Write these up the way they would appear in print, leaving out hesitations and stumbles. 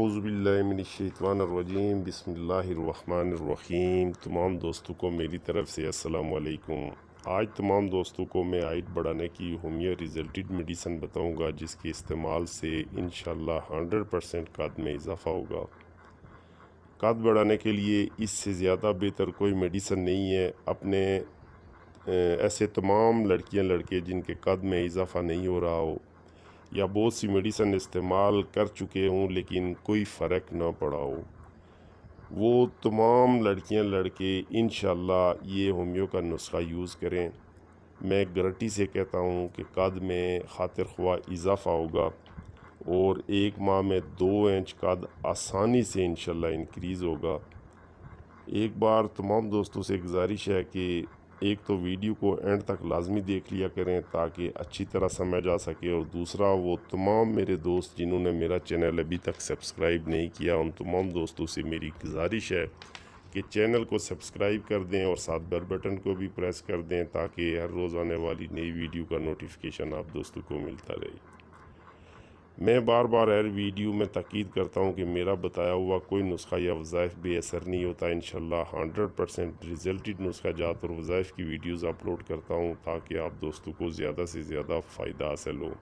اعوذ باللہ من الشیطان الرجیم، بسم اللہ الرحمن الرحیم۔ تمام دوستوں کو میری طرف سے السلام علیکم۔ آج تمام دوستوں کو میں ہائٹ بڑھانے کی ہومیو ریزلٹڈ میڈیسن بتاؤں گا، جس کے استعمال سے انشاءاللہ 100% قد میں اضافہ ہوگا۔ قد بڑھانے کے لیے اس سے زیادہ بہتر کوئی میڈیسن نہیں ہے۔ اپنے ایسے تمام لڑکیاں لڑکے جن کے قد میں اضافہ نہیں ہو رہا ہو یا بہت سی میڈیسن استعمال کر چکے ہوں لیکن کوئی فرق نہ پڑا ہو، وہ تمام لڑکیاں لڑکے انشاءاللہ یہ ہومیو کا نسخہ یوز کریں۔ میں گارنٹی سے کہتا ہوں کہ قد میں خاطر خواہ اضافہ ہوگا اور 1 ماہ میں 2 انچ قد آسانی سے انشاءاللہ انکریز ہوگا۔ ایک بار تمام دوستوں سے گزارش ہے کہ ایک تو ویڈیو کو اینڈ تک لازمی دیکھ لیا کریں تاکہ اچھی طرح سمجھ آ سکے، اور دوسرا وہ تمام میرے دوست جنہوں نے میرا چینل ابھی تک سبسکرائب نہیں کیا، ان تمام دوستوں سے میری گزارش ہے کہ چینل کو سبسکرائب کر دیں اور ساتھ بیل بٹن کو بھی پریس کر دیں تاکہ ہر روز آنے والی نئی ویڈیو کا نوٹیفیکیشن آپ دوستوں کو ملتا رہے۔ میں بار بار ہر ویڈیو میں تاکید کرتا ہوں کہ میرا بتایا ہوا کوئی نسخہ یا وظائف بے اثر نہیں ہوتا۔ انشاءاللہ 100% ریزلٹڈ نسخہ جات اور وظائف کی ویڈیوز اپلوڈ کرتا ہوں تاکہ آپ دوستوں کو زیادہ سے زیادہ فائدہ حاصل ہو۔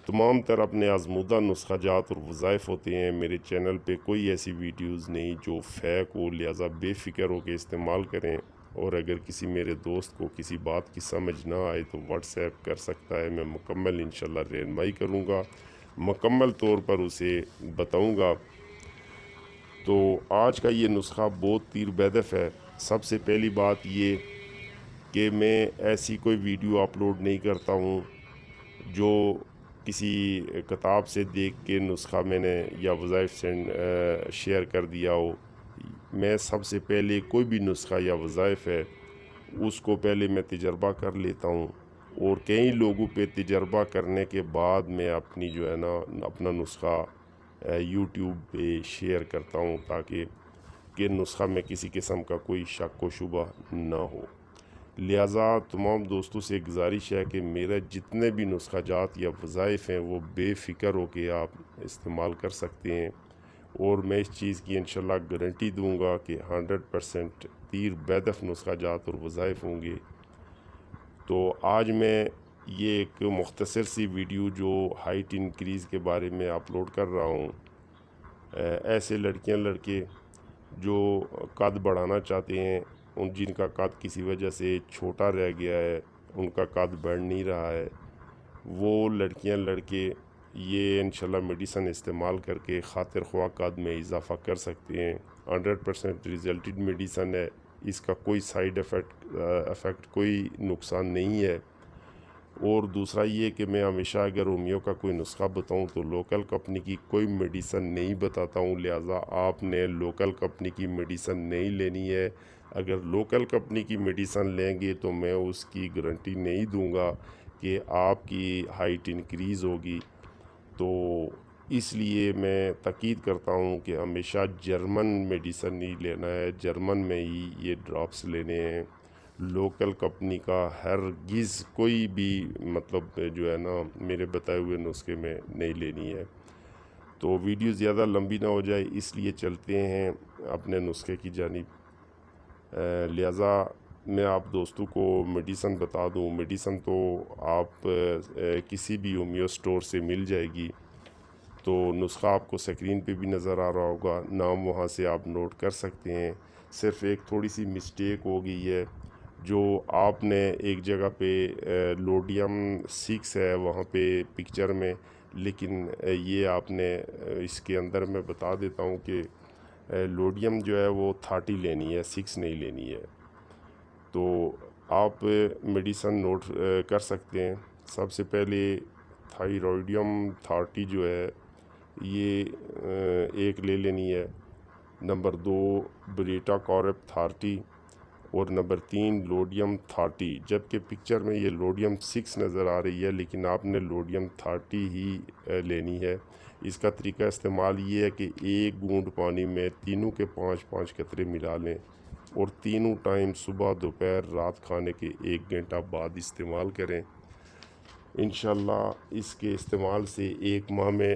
تمام تر اپنے آزمودہ نسخہ جات اور وظائف ہوتے ہیں۔ میرے چینل پہ کوئی ایسی ویڈیوز نہیں جو فیک ہو، لہٰذا بے فکر ہو کے استعمال کریں، اور اگر کسی میرے دوست کو کسی بات کی سمجھ نہ آئے تو واٹس ایپ کر سکتا ہے، میں مکمل انشاءاللہ رہنمائی کروں گا، مکمل طور پر اسے بتاؤں گا۔ تو آج کا یہ نسخہ بہت تیر بہدف ہے۔ سب سے پہلی بات یہ کہ میں ایسی کوئی ویڈیو اپلوڈ نہیں کرتا ہوں جو کسی کتاب سے دیکھ کے نسخہ میں نے یا وظائف شیئر کر دیا ہو۔ میں سب سے پہلے کوئی بھی نسخہ یا وظائف ہے اس کو پہلے میں تجربہ کر لیتا ہوں، اور کئی لوگوں پہ تجربہ کرنے کے بعد میں اپنی اپنا نسخہ یوٹیوب پہ شیئر کرتا ہوں تاکہ کہ نسخہ میں کسی قسم کا کوئی شک و شبہ نہ ہو۔ لہٰذا تمام دوستوں سے گزارش ہے کہ میرے جتنے بھی نسخہ جات یا وظائف ہیں وہ بے فکر ہو کے آپ استعمال کر سکتے ہیں، اور میں اس چیز کی انشاءاللہ گارنٹی دوں گا کہ 100% تیر بہدف نسخہ جات اور وظائف ہوں گے۔ تو آج میں یہ ایک مختصر سی ویڈیو جو ہائٹ انکریز کے بارے میں اپلوڈ کر رہا ہوں، ایسے لڑکیاں لڑکے جو قد بڑھانا چاہتے ہیں، جن کا قد کسی وجہ سے چھوٹا رہ گیا ہے، ان کا قد بڑھ نہیں رہا ہے، وہ لڑکیاں لڑکے یہ انشاءاللہ میڈیسن استعمال کر کے خاطر خواہ قد میں اضافہ کر سکتے ہیں۔ 100% ریزلٹڈ میڈیسن ہے، اس کا کوئی سائیڈ افیکٹ کوئی نقصان نہیں ہے۔ اور دوسرا یہ کہ میں ہمیشہ اگر ہومیو کا کوئی نسخہ بتاؤں تو لوکل کمپنی کی کوئی میڈیسن نہیں بتاتا ہوں، لہٰذا آپ نے لوکل کمپنی کی میڈیسن نہیں لینی ہے۔ اگر لوکل کمپنی کی میڈیسن لیں گے تو میں اس کی گارنٹی نہیں دوں گا کہ آپ کی ہائٹ انکریز ہوگی۔ تو اس لیے میں تاکید کرتا ہوں کہ ہمیشہ جرمن میڈیسن نہیں لینا ہے، جرمن میں ہی یہ ڈراپس لینے ہیں۔ لوکل کمپنی کا ہرگز کوئی بھی میرے بتائے ہوئے نسخے میں نہیں لینی ہے۔ تو ویڈیو زیادہ لمبی نہ ہو جائے اس لیے چلتے ہیں اپنے نسخے کی جانب۔ لہٰذا میں آپ دوستوں کو میڈیسن بتا دوں، میڈیسن تو آپ کسی بھی ہومیو سٹور سے مل جائے گی۔ تو نسخہ آپ کو سکرین پہ بھی نظر آ رہا ہوگا، نام وہاں سے آپ نوٹ کر سکتے ہیں۔ صرف ایک تھوڑی سی مسٹیک ہو گئی ہے، جو آپ نے ایک جگہ پہ لوڈیم 6 ہے وہاں پہ پکچر میں، لیکن یہ آپ نے اس کے اندر میں بتا دیتا ہوں کہ لوڈیم جو ہے وہ 30 لینی ہے، 6 نہیں لینی ہے۔ تو آپ میڈیسن نوٹ کر سکتے ہیں۔ سب سے پہلے تھائرائیڈیم 30 جو ہے یہ ایک لے لینی ہے، نمبر 2 بریٹا کارپ 30، اور نمبر 3 لوڈیم 30، جبکہ پکچر میں یہ لوڈیم 6 نظر آ رہی ہے لیکن آپ نے لوڈیم 30 ہی لینی ہے۔ اس کا طریقہ استعمال یہ ہے کہ 1 گھونٹ پانی میں تینوں کے 5-5 قطرے ملا لیں، اور تینوں ٹائم صبح دوپہر رات کھانے کے 1 گھنٹہ بعد استعمال کریں۔ انشاءاللہ اس کے استعمال سے 1 ماہ میں